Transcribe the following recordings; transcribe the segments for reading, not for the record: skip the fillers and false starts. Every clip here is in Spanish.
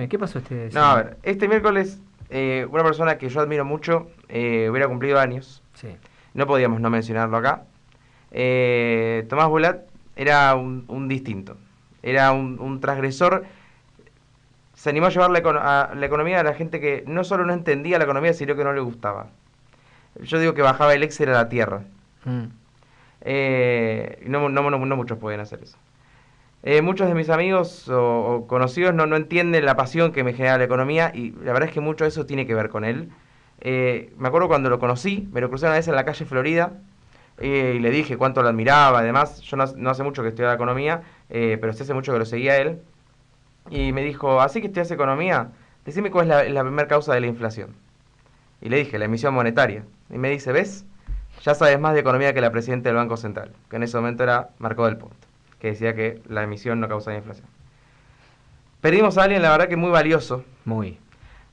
¿Qué pasó No, a semana? ver, este miércoles una persona que yo admiro mucho hubiera cumplido años. Sí. No podíamos no mencionarlo acá. Tomás Bulat era un distinto. Era un transgresor. Se animó a llevar a la economía a la gente que no solo no entendía la economía, sino que no le gustaba. Yo digo que bajaba el Excel a la tierra. Mm. No muchos pueden hacer eso. Muchos de mis amigos o conocidos no entienden la pasión que me genera la economía y la verdad es que mucho de eso tiene que ver con él. Me acuerdo cuando lo conocí, me lo crucé una vez en la calle Florida y le dije cuánto lo admiraba. Además, yo no hace mucho que estudiaba economía, pero sí hace mucho que lo seguía a él. Y me dijo, así que estudias economía, decime cuál es la primera causa de la inflación. Y le dije, la emisión monetaria. Y me dice, ¿ves? Ya sabes más de economía que la presidenta del Banco Central, que en ese momento era Marco del Punto, que decía que la emisión no causaba inflación. Perdimos a alguien, la verdad que muy valioso, Muy.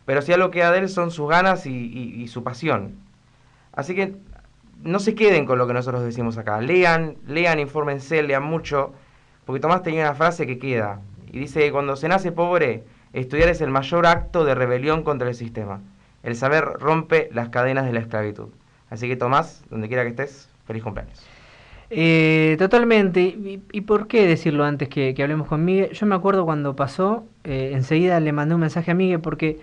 pero si algo queda de él son sus ganas y su pasión. Así que no se queden con lo que nosotros decimos acá. Lean, infórmense, lean mucho, porque Tomás tenía una frase que queda, y dice que cuando se nace pobre, estudiar es el mayor acto de rebelión contra el sistema. El saber rompe las cadenas de la esclavitud. Así que Tomás, donde quiera que estés, feliz cumpleaños. Totalmente. ¿Y por qué decirlo antes que hablemos con Miguel? Yo me acuerdo cuando pasó, enseguida le mandé un mensaje a Miguel porque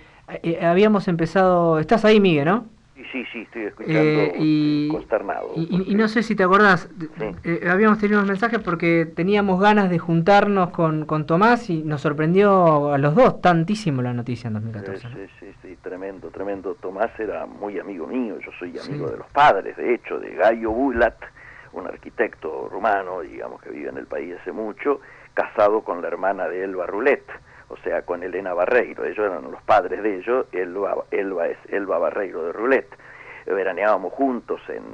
habíamos empezado... Estás ahí, Miguel, ¿no? Sí, sí, sí, estoy Eh, escuchando y, consternado, y no porque sé si te acordás, sí, habíamos tenido unos mensajes porque teníamos ganas de juntarnos con Tomás y nos sorprendió a los dos tantísimo la noticia en 2014, ¿no? sí, sí, sí, tremendo, tremendo. Tomás era muy amigo mío, yo soy amigo Sí. de los padres, de hecho, de Gaio Bulat, un arquitecto rumano, digamos, que vive en el país hace mucho, casado con la hermana de Elba Rulet, o sea, con Elena Barreiro. Ellos eran los padres de ellos. Elba es Elba Barreiro de Rulet. Veraneábamos juntos en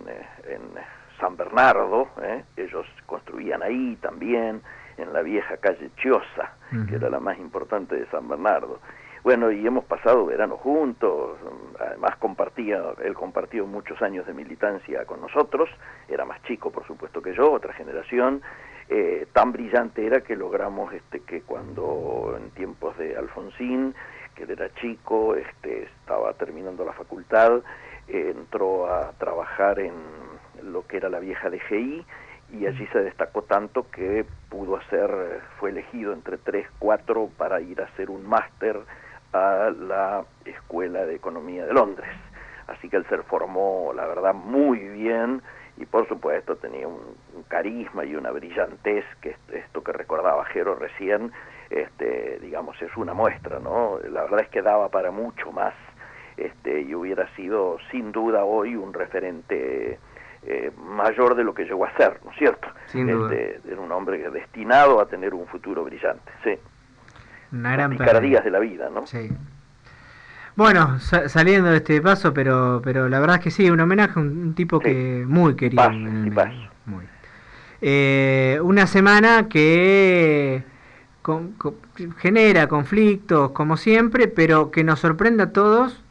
San Bernardo, ellos construían ahí también, en la vieja calle Chiosa, que era la más importante de San Bernardo. Bueno, y hemos pasado verano juntos, además él compartió muchos años de militancia con nosotros, era más chico por supuesto que yo, otra generación. Tan brillante era que logramos que cuando en tiempos de Alfonsín, que él era chico, estaba terminando la facultad, entró a trabajar en lo que era la vieja DGI, y allí se destacó tanto que fue elegido entre 3, 4 para ir a hacer un máster a la Escuela de Economía de Londres. Así que él se formó, la verdad, muy bien, y por supuesto tenía un carisma y una brillantez, que esto que recordaba Jero recién, digamos, es una muestra, ¿no? La verdad es que daba para mucho más, y hubiera sido sin duda hoy un referente mayor de lo que llegó a ser, ¿no es cierto? Sin duda. Era un hombre destinado a tener un futuro brillante, sí. Una Las gran pérdida. picardías de la vida, ¿no? Sí. Bueno, saliendo de este paso, pero la verdad es que sí, un homenaje a un tipo Sí, que muy querido en un el tipazo. medio. Muy. Una semana que genera conflictos, como siempre, pero que nos sorprende a todos.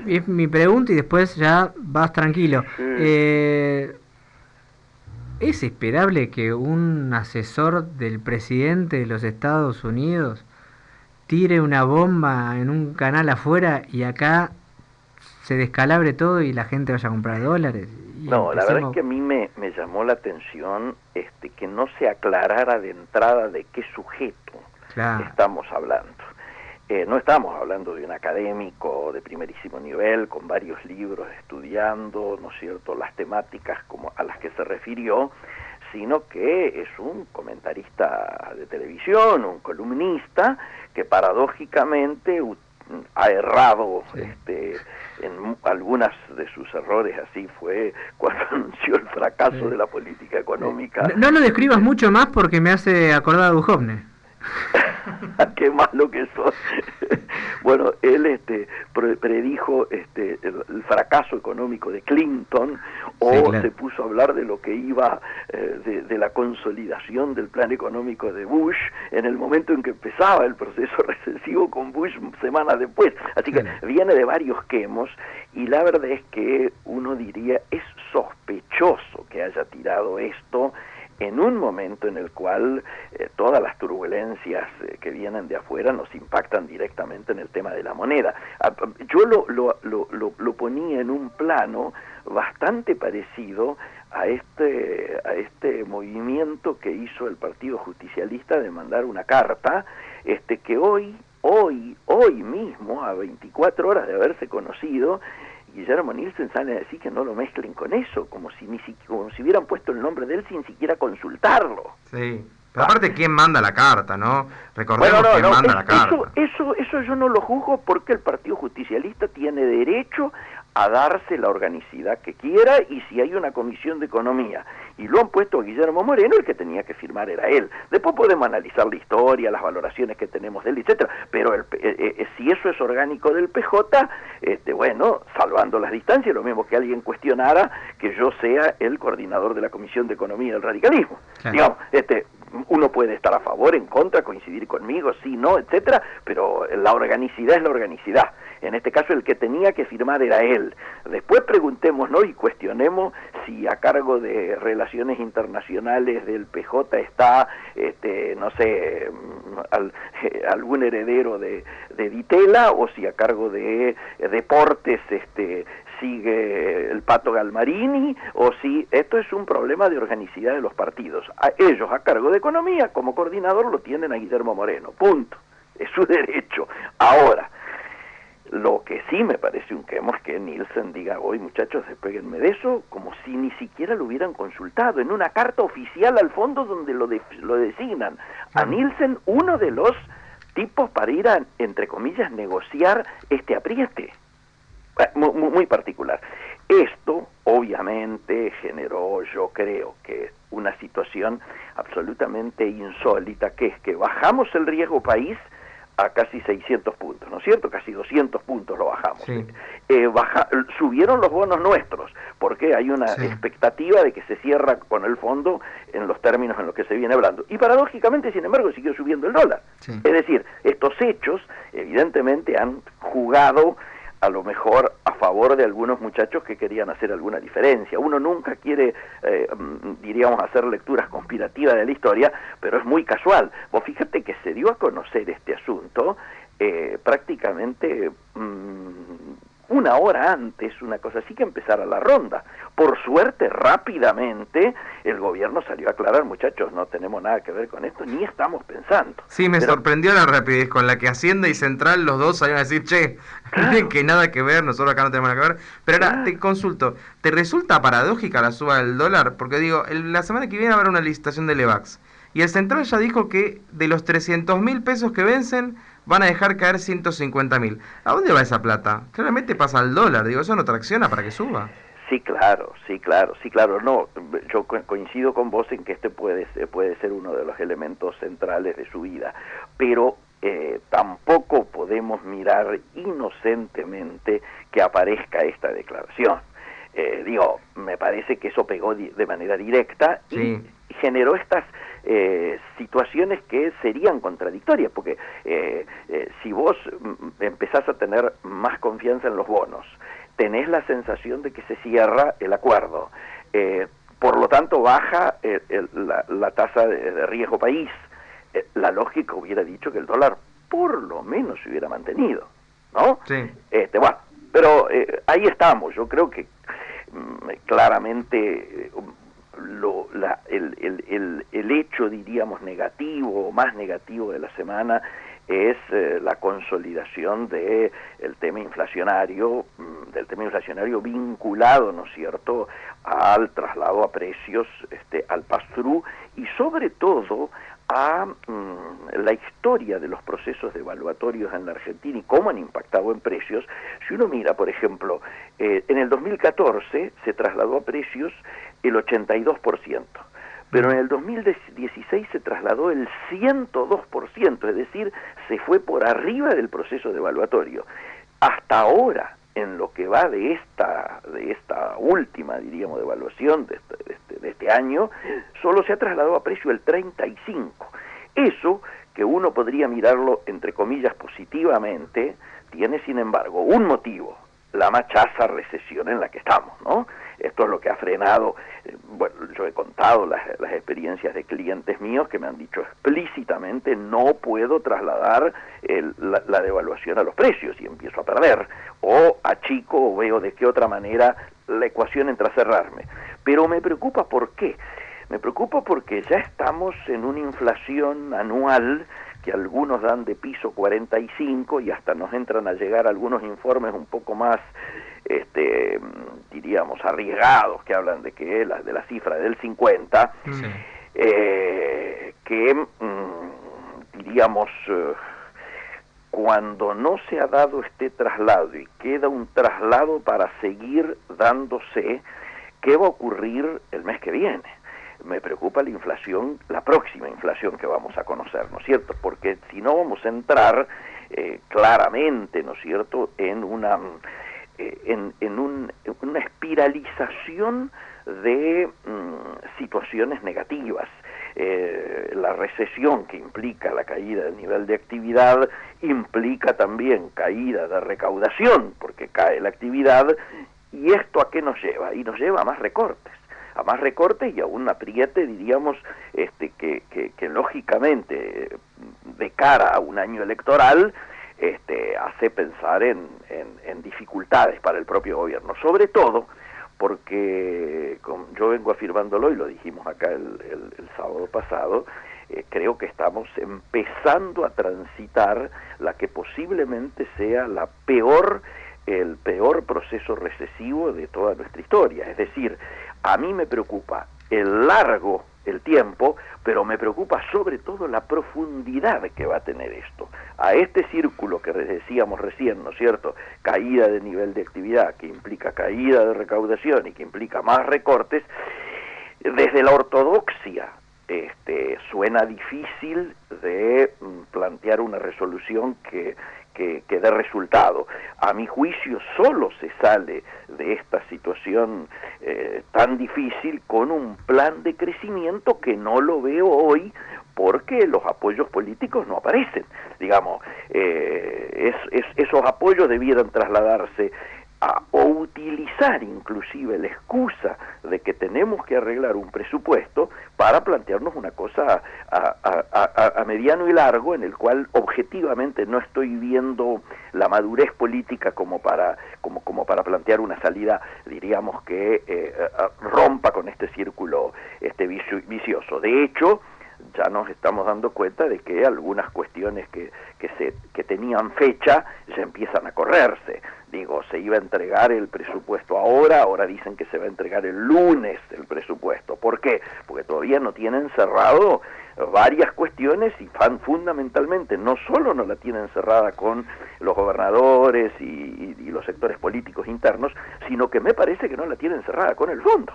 Es mi pregunta y después ya vas tranquilo. Sí. ¿Es esperable que un asesor del presidente de los Estados Unidos tire una bomba en un canal afuera y acá se descalabre todo y la gente vaya a comprar dólares? Y No, la verdad es empecemos... que a mí me llamó la atención que no se aclarara de entrada de qué sujeto Claro. estamos hablando. No estamos hablando de un académico de primerísimo nivel, con varios libros estudiando, ¿no es cierto?, las temáticas a las que se refirió, sino que es un comentarista de televisión, un columnista, que paradójicamente ha errado, Sí. en algunas de sus errores. Así fue cuando anunció el fracaso de la política económica. No lo describas mucho más porque me hace acordar a Duhovne. Qué malo que sos. Bueno, él predijo el fracaso económico de Clinton, o Sí, claro. se puso a hablar de lo que iba, de la consolidación del plan económico de Bush en el momento en que empezaba el proceso recesivo con Bush semanas después. Así que Claro. viene de varios quemos, y la verdad es que uno diría, es sospechoso que haya tirado esto en un momento en el cual todas las turbulencias que vienen de afuera nos impactan directamente en el tema de la moneda. Yo lo ponía en un plano bastante parecido a este movimiento que hizo el Partido Justicialista de mandar una carta, que hoy mismo, a 24 horas de haberse conocido, Guillermo Nielsen sale a decir que no lo mezclen con eso, como si hubieran puesto el nombre de él sin siquiera consultarlo. Sí. Pero aparte, ¿quién manda la carta, no? Recordemos quién manda la carta. Eso yo no lo juzgo, porque el Partido Justicialista tiene derecho a darse la organicidad que quiera, y si hay una comisión de economía y lo han puesto a Guillermo Moreno, el que tenía que firmar era él. Después podemos analizar la historia, las valoraciones que tenemos de él, etcétera, pero si eso es orgánico del PJ, bueno, salvando las distancias, lo mismo que alguien cuestionara que yo sea el coordinador de la Comisión de Economía del radicalismo. Claro. Digamos, uno puede estar a favor, en contra, coincidir conmigo, sí, no, etcétera, pero la organicidad es la organicidad. En este caso el que tenía que firmar era él. Después preguntémonos y cuestionemos si a cargo de Relaciones Internacionales del PJ está, no sé, algún heredero de Ditela, o si a cargo de Deportes sigue el Pato Galmarini, o si esto es un problema de organicidad de los partidos. Ellos a cargo de Economía, como coordinador, lo tienen a Guillermo Moreno, punto. Es su derecho. Ahora, lo que sí me parece un quemo es que Nielsen diga, hoy muchachos, despéguenme de eso, como si ni siquiera lo hubieran consultado, en una carta oficial al fondo donde lo designan a Nielsen uno de los tipos para ir a, entre comillas, negociar este apriete. Muy particular. Esto obviamente generó, yo creo, que una situación absolutamente insólita, que es que bajamos el riesgo país a casi 600 puntos, ¿no es cierto? Casi 200 puntos lo bajamos. Sí. Subieron los bonos nuestros, porque hay una expectativa de que se cierra con el fondo en los términos en los que se viene hablando. Y paradójicamente, sin embargo, siguió subiendo el dólar. Sí. Es decir, estos hechos evidentemente han jugado a lo mejor a favor de algunos muchachos que querían hacer alguna diferencia. Uno nunca quiere, diríamos, hacer lecturas conspirativas de la historia, pero es muy casual. Vos fíjate que se dio a conocer este asunto prácticamente una hora antes, una cosa así, que empezara la ronda. Por suerte, rápidamente, el gobierno salió a aclarar, muchachos, no tenemos nada que ver con esto, ni estamos pensando. Sí, me sorprendió la rapidez con la que Hacienda y Central, los dos, salieron a decir, che, claro, que nada que ver, nosotros acá no tenemos nada que ver. Pero ahora, te consulto, ¿te resulta paradójica la suba del dólar? Porque digo, la semana que viene va a haber una licitación del EVAX, y el Central ya dijo que de los 300.000 pesos que vencen, van a dejar caer 150.000. ¿A dónde va esa plata? Claramente pasa al dólar, digo, eso no tracciona para que suba. Sí, claro. No, yo coincido con vos en que este puede ser uno de los elementos centrales de su vida, pero tampoco podemos mirar inocentemente que aparezca esta declaración. Me parece que eso pegó de manera directa y generó estas situaciones que serían contradictorias, porque si vos empezás a tener más confianza en los bonos, tenés la sensación de que se cierra el acuerdo, por lo tanto baja la tasa de riesgo país, la lógica hubiera dicho que el dólar por lo menos se hubiera mantenido, ¿no? Sí. Bueno, pero ahí estamos. Yo creo que claramente el hecho, diríamos, negativo o más negativo de la semana es la consolidación del tema inflacionario, vinculado, ¿no es cierto?, al traslado a precios, al pass-through, y sobre todo a la historia de los procesos devaluatorios en la Argentina y cómo han impactado en precios. Si uno mira, por ejemplo, en el 2014 se trasladó a precios el 82%, pero en el 2016 se trasladó el 102%, es decir, se fue por arriba del proceso devaluatorio. Hasta ahora, en lo que va de esta última, diríamos, devaluación de este año, solo se ha trasladado a precio el 35%. Eso, que uno podría mirarlo, entre comillas, positivamente, tiene, sin embargo, un motivo, la machaza recesión en la que estamos, ¿no? Esto es lo que ha frenado, bueno, yo he contado las experiencias de clientes míos que me han dicho explícitamente no puedo trasladar la devaluación a los precios y empiezo a perder, o achico o veo de qué otra manera la ecuación entra a cerrarme. Pero me preocupa, ¿por qué? Me preocupa porque ya estamos en una inflación anual que algunos dan de piso 45 y hasta nos entran a llegar algunos informes un poco más, diríamos, arriesgados, que hablan de que de la cifra del 50, sí. Que, diríamos, cuando no se ha dado este traslado y queda un traslado para seguir dándose, ¿qué va a ocurrir el mes que viene? Me preocupa la inflación, la próxima inflación que vamos a conocer, ¿no es cierto? Porque si no vamos a entrar claramente, ¿no es cierto?, en una espiralización de situaciones negativas. La recesión, que implica la caída del nivel de actividad, implica también caída de recaudación, porque cae la actividad, ¿y esto a qué nos lleva? Y nos lleva a más recortes y a un apriete, diríamos, que lógicamente, de cara a un año electoral, hace pensar en dificultades para el propio gobierno, sobre todo porque, como yo vengo afirmándolo y lo dijimos acá el sábado pasado, creo que estamos empezando a transitar la que posiblemente sea el peor proceso recesivo de toda nuestra historia. Es decir, a mí me preocupa el tiempo, pero me preocupa sobre todo la profundidad que va a tener esto. A este círculo que decíamos recién, ¿no es cierto?, caída de nivel de actividad, que implica caída de recaudación y que implica más recortes, desde la ortodoxia, suena difícil de plantear una resolución que dé resultado. A mi juicio solo se sale de esta situación tan difícil con un plan de crecimiento que no lo veo hoy porque los apoyos políticos no aparecen. Digamos, esos apoyos debieran trasladarse o utilizar inclusive la excusa de que tenemos que arreglar un presupuesto para plantearnos una cosa a mediano y largo, en el cual objetivamente no estoy viendo la madurez política como para plantear una salida, diríamos, que rompa con este círculo vicioso. De hecho, ya nos estamos dando cuenta de que algunas cuestiones que tenían fecha ya empiezan a correrse. Digo, se iba a entregar el presupuesto ahora dicen que se va a entregar el lunes el presupuesto. ¿Por qué? Porque todavía no tienen cerrado varias cuestiones y fundamentalmente no solo no la tienen cerrada con los gobernadores y los sectores políticos internos, sino que me parece que no la tienen cerrada con el fondo.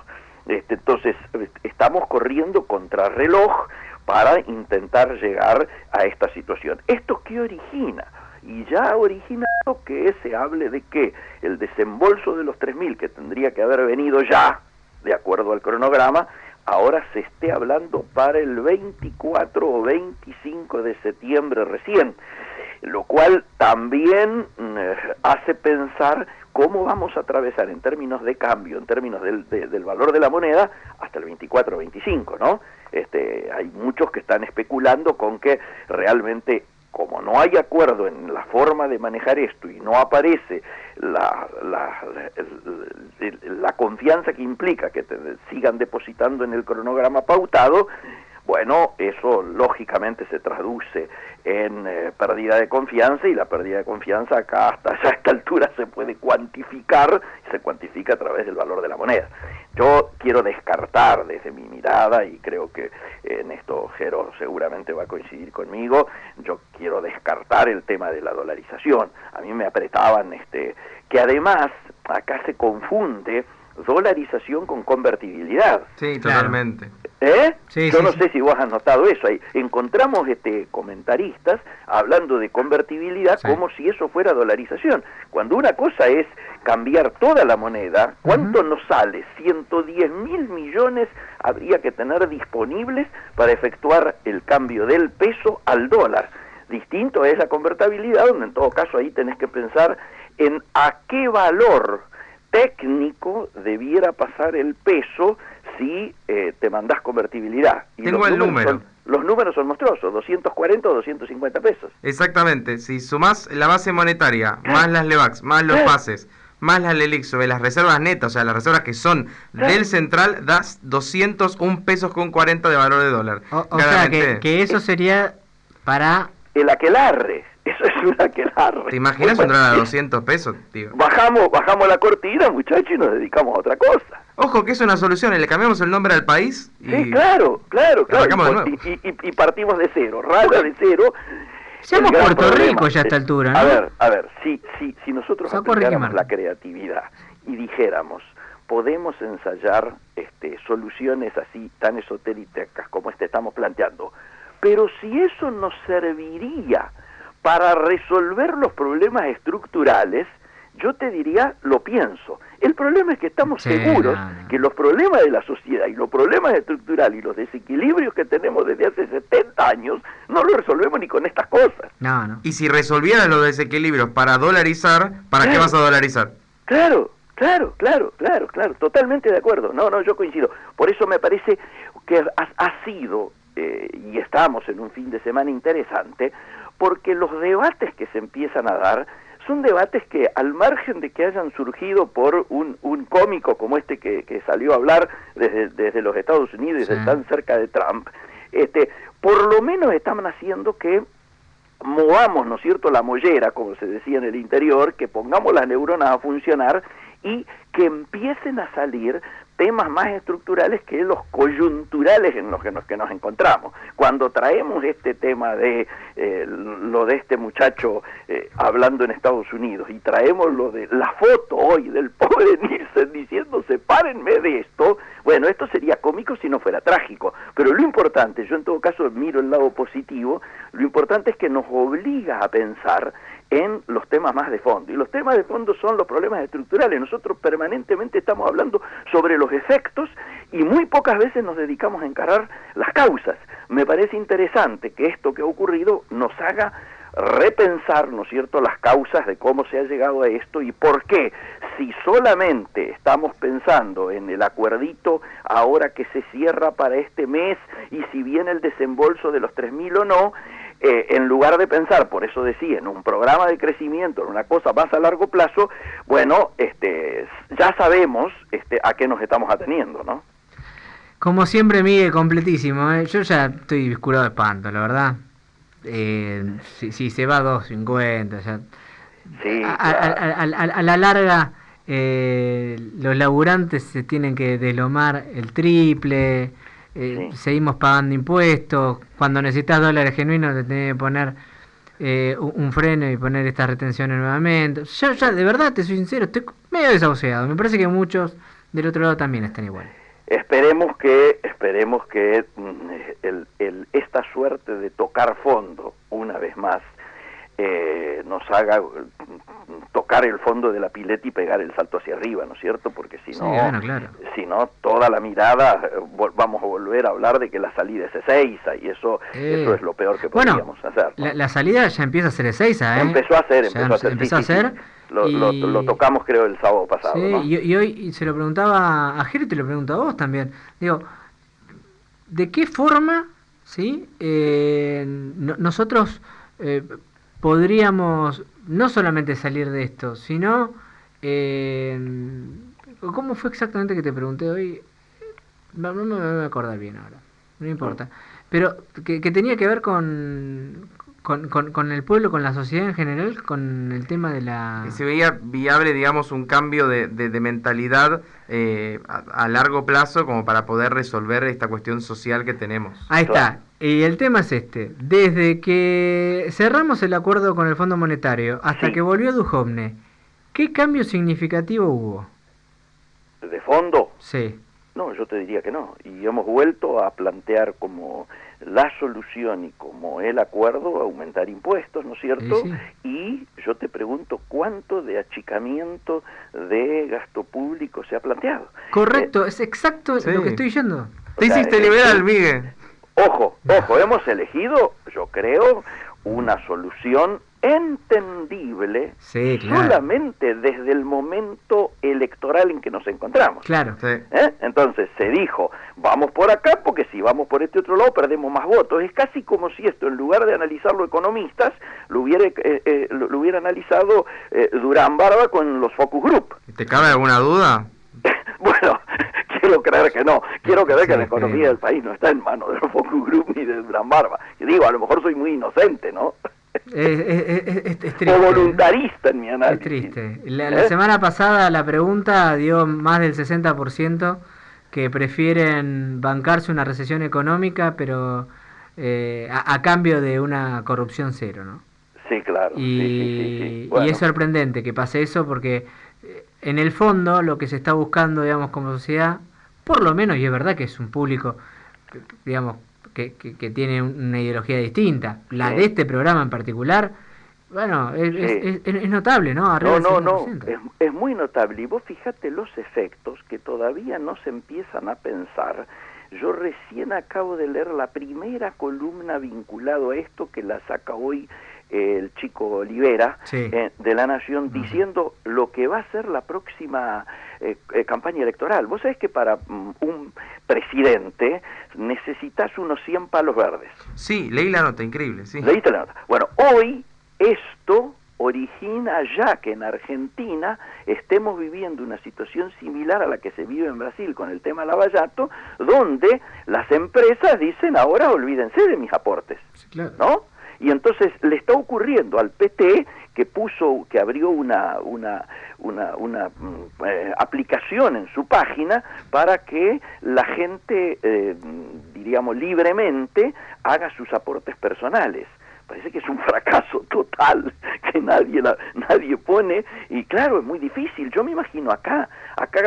Entonces, estamos corriendo contrarreloj para intentar llegar a esta situación. ¿Esto qué origina? Y ya ha originado que se hable de que el desembolso de los 3.000, que tendría que haber venido ya, de acuerdo al cronograma, ahora se esté hablando para el 24 o 25 de septiembre recién, lo cual también hace pensar cómo vamos a atravesar en términos de cambio, en términos del valor de la moneda, hasta el 24 o 25, ¿no? Hay muchos que están especulando con que realmente, como no hay acuerdo en la forma de manejar esto y no aparece la confianza que implica que te sigan depositando en el cronograma pautado, bueno, eso lógicamente se traduce en pérdida de confianza, y la pérdida de confianza acá hasta a esta altura se puede cuantificar, y se cuantifica a través del valor de la moneda. Yo quiero descartar desde mi mirada, y creo que en esto Jero seguramente va a coincidir conmigo, yo quiero descartar el tema de la dolarización. A mí me apretaban que además acá se confunde dolarización con convertibilidad. Sí, totalmente. Sí, Yo no sé si vos has notado eso. Ahí encontramos comentaristas hablando de convertibilidad como si eso fuera dolarización. Cuando una cosa es cambiar toda la moneda, ¿cuánto nos sale? 110.000 millones habría que tener disponibles para efectuar el cambio del peso al dólar. Distinto es la convertibilidad, donde en todo caso ahí tenés que pensar en a qué valor técnico debiera pasar el peso si te mandás convertibilidad. Y tengo el número. Los números son monstruosos, 240 o 250 pesos. Exactamente, si sumás la base monetaria, más las LEVAX, más los pases, más las LELIX sobre las reservas netas, o sea, las reservas que son del central, das 201 pesos con 40 de valor de dólar. O sea, que eso sería para... El aquelarre, eso es un aquelarre. ¿Te imaginas entrar a 200 pesos, tío? Bajamos la cortina, muchachos, y nos dedicamos a otra cosa. Ojo que es una solución, le cambiamos el nombre al país y... Sí, claro. Arrancamos de nuevo. Y partimos de cero, raya de cero. Seamos Puerto Rico ya a esta altura, ¿no? A ver, si nosotros aplicáramos la creatividad y dijéramos, podemos ensayar soluciones así tan esotéricas como estamos planteando, pero si eso nos serviría para resolver los problemas estructurales, yo te diría, lo pienso. El problema es que estamos seguros que los problemas de la sociedad y los problemas estructurales y los desequilibrios que tenemos desde hace 70 años no los resolvemos ni con estas cosas. No. Y si resolvieras los desequilibrios para dolarizar, ¿para qué vas a dolarizar? Claro, totalmente de acuerdo. No, yo coincido. Por eso me parece que ha sido, y estamos en un fin de semana interesante, porque los debates que se empiezan a dar son debates que, al margen de que hayan surgido por un cómico como que salió a hablar desde los Estados Unidos y desde tan cerca de Trump, por lo menos están haciendo que movamos, ¿no es cierto?, la mollera, como se decía en el interior, que pongamos las neuronas a funcionar y que empiecen a salir temas más estructurales que los coyunturales en los que nos encontramos. Cuando traemos este tema de lo de este muchacho hablando en Estados Unidos y traemos lo de la foto hoy del pobre Nielsen diciendo sepárenme de esto, bueno, esto sería cómico si no fuera trágico, pero lo importante, yo en todo caso miro el lado positivo, lo importante es que nos obliga a pensar en los temas más de fondo, y los temas de fondo son los problemas estructurales. Nosotros permanentemente estamos hablando sobre los efectos y muy pocas veces nos dedicamos a encarar las causas. Me parece interesante que esto que ha ocurrido nos haga repensar, ¿no es cierto?, las causas de cómo se ha llegado a esto y por qué, si solamente estamos pensando en el acuerdito ahora que se cierra para este mes y si viene el desembolso de los 3.000 o no, en lugar de pensar, por eso decía, en un programa de crecimiento, en una cosa más a largo plazo, bueno, ya sabemos a qué nos estamos ateniendo, ¿no? Como siempre, Miguel, completísimo, ¿eh? Yo ya estoy curado de espanto, la verdad. Si se va a 2.50, ya... Sí, a la larga, los laburantes se tienen que deslomar el triple... Sí. Seguimos pagando impuestos. Cuando necesitas dólares genuinos te tenés que poner un freno y poner estas retenciones nuevamente. Yo ya de verdad te soy sincero, estoy medio desahuciado. Me parece que muchos del otro lado también están igual. Esperemos que esta suerte de tocar fondo una vez más nos haga tocar el fondo de la pileta y pegar el salto hacia arriba, ¿no es cierto? Porque si no, bueno, claro. Si no, toda la mirada vamos a volver a hablar de que la salida es Ezeiza y eso es lo peor que podríamos hacer, ¿no? La salida ya empieza a ser Ezeiza, ¿eh? Empezó a hacer. Lo tocamos creo el sábado pasado, sí, ¿no? Y hoy se lo preguntaba a Jere y te lo pregunto a vos también. Digo, ¿de qué forma, sí, nosotros podríamos no solamente salir de esto, sino ¿cómo fue exactamente que te pregunté hoy? No me voy a acordar bien ahora, no importa, pero que tenía que ver con el pueblo, con la sociedad en general, con el tema de la... Y se veía viable, digamos, un cambio de mentalidad a largo plazo como para poder resolver esta cuestión social que tenemos. Ahí está. Y el tema es este. Desde que cerramos el acuerdo con el Fondo Monetario hasta que volvió Duhovne, ¿qué cambio significativo hubo? ¿De fondo? Sí. No, yo te diría que no. Y hemos vuelto a plantear como la solución y como el acuerdo aumentar impuestos, ¿no es cierto? Sí. Y yo te pregunto, ¿cuánto de achicamiento de gasto público se ha planteado? Correcto, es exacto lo que estoy diciendo. Te hiciste liberal, Miguel. Ojo, hemos elegido, yo creo, una solución entendible Sí, claro. solamente desde el momento electoral en que nos encontramos. Claro. Sí. Entonces se dijo, vamos por acá porque si vamos por este otro lado perdemos más votos. Es casi como si esto, en lugar de analizarlo economistas, lo hubiera analizado Durán Barba con los focus group. ¿Te cabe alguna duda? Bueno, quiero creer que no. Quiero creer que Sí, la economía creo. del país no está en manos de los focus group ni de Durán Barba. Y digo, a lo mejor soy muy inocente, ¿no? Es triste. O voluntarista en mi Es análisis. triste. La semana pasada la pregunta dio más del 60% que prefieren bancarse una recesión económica, pero a cambio de una corrupción cero, ¿no? Sí, claro. Sí. Y Bueno, es sorprendente que pase eso porque en el fondo lo que se está buscando, digamos, como sociedad, por lo menos, y es verdad que es un público, digamos, que tiene una ideología distinta. La Sí. de este programa en particular, bueno, es notable, ¿no? Arriba no, del no, 50%. es muy notable. Y vos fíjate los efectos que todavía no se empiezan a pensar. Yo recién acabo de leer la primera columna vinculado a esto que la saca hoy el chico Olivera Sí. de La Nación, diciendo lo que va a ser la próxima campaña electoral. Vos sabés que para un presidente necesitas unos 100 palos verdes. Sí, leí la nota, increíble, sí. ¿Leíste la nota? Bueno, hoy esto origina ya que en Argentina estemos viviendo una situación similar a la que se vive en Brasil con el tema Lavallato, donde las empresas dicen ahora olvídense de mis aportes, Sí, claro. ¿no? Y entonces le está ocurriendo al PT que abrió una aplicación en su página para que la gente, diríamos libremente, haga sus aportes personales. Parece que es un fracaso total que nadie pone, y claro, es muy difícil. Yo me imagino acá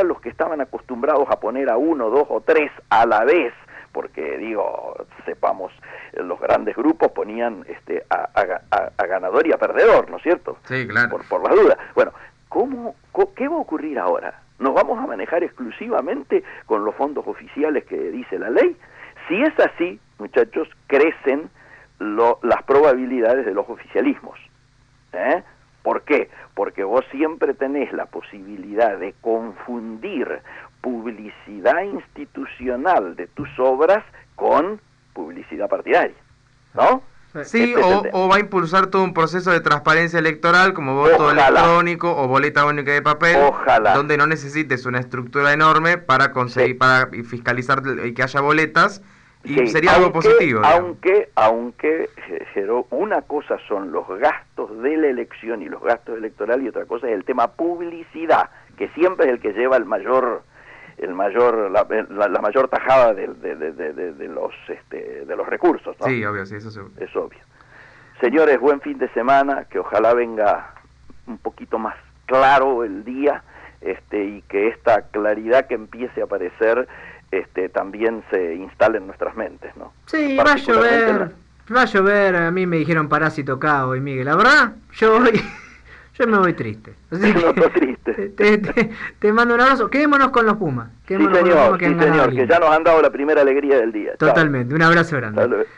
los que estaban acostumbrados a poner a 1, 2 o 3 a la vez, porque digo, sepamos, los grandes grupos ponían a ganador y a perdedor, ¿no es cierto? Sí, claro. Por las dudas. Bueno, ¿qué va a ocurrir ahora? ¿Nos vamos a manejar exclusivamente con los fondos oficiales que dice la ley? Si es así, muchachos, crecen las probabilidades de los oficialismos. ¿Por qué? Porque vos siempre tenés la posibilidad de confundir publicidad institucional de tus obras con publicidad partidaria, ¿no? Sí, Este es el o va a impulsar todo un proceso de transparencia electoral como voto Ojalá. electrónico o boleta única de papel, Ojalá. donde no necesites una estructura enorme para conseguir, Sí. para fiscalizar y que haya boletas, y Sí, sería algo positivo. digamos. Aunque, Jero, una cosa son los gastos de la elección y los gastos electorales y otra cosa es el tema publicidad, que siempre es el que lleva la mayor tajada de los recursos, ¿no? Sí, obvio, sí, eso seguro. Es obvio. Señores, buen fin de semana, que ojalá venga un poquito más claro el día, y que esta claridad que empiece a aparecer también se instale en nuestras mentes, ¿no? Sí, va a Particularmente llover. Va a llover. A mí me dijeron parásito acá hoy, Miguel. La verdad, yo me voy triste. Así No, que triste. te mando un abrazo. Quedémonos con los Pumas. Sí, Quedémonos con los Pumas señor, han ganado que lindo. ya nos han dado la primera alegría del día. Chao. Totalmente. Un abrazo grande. Hasta luego.